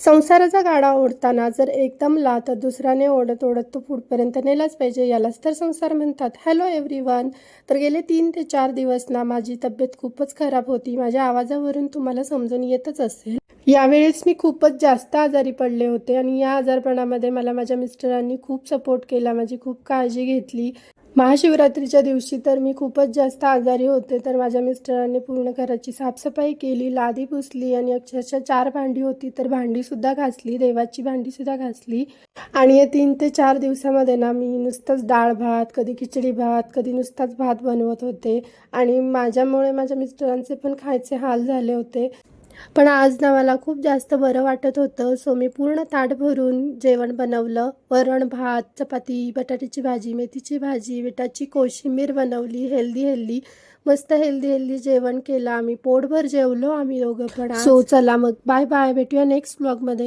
संसाराचा गाडा ओढताना जर एक दमला तर दुसऱ्याने ओढत ओढत तो पुढपर्यंत नेलाच पाहिजे, यालाच तर संसार म्हणतात. Hello everyone. तर गेले 3 ते 4 दिवस ना माझी तब्येत खूपच खराब होती. माझ्या आवाजावरून तुम्हाला समजून येतच असेल. यावेळेस मी खूपच जास्त आजारी पडले होते आणि या आजारपणामध्ये मला माझ्या मिस्टरांनी खूप सपोर्ट केला, माझी खूप काळजी घेतली. महाशिवरात्रीच्या दिवशी तर मी खूपच जास्त आजारी होते, तर माझ्या मिस्टरांनी पूर्ण घराची साफसफाई केली, लादी पुसली आणि अक्षरशः 4 भांडी होती तर भांडीसुद्धा घासली, देवाची भांडीसुद्धा घासली. आणि या 3 ते 4 दिवसामध्ये ना मी नुसतंच डाळ भात, कधी खिचडी भात, कधी नुसताच भात बनवत होते आणि माझ्यामुळे माझ्या मिस्टरांचे पण खायचे हाल झाले होते. पण आज ना मला खूप जास्त बरं वाटत होतं, सो मी पूर्ण ताट भरून जेवण बनवलं. वरण भात, चपाती, बटाट्याची भाजी, मेथीची भाजी, विटाची कोशिंबीर बनवली. हेल्दी मस्त हेल्दी जेवण केलं आम्ही. पोटभर जेवलो आम्ही दोघं पण आज. सो चला मग बाय बाय, भेटूया नेक्स्ट व्लॉगमध्ये.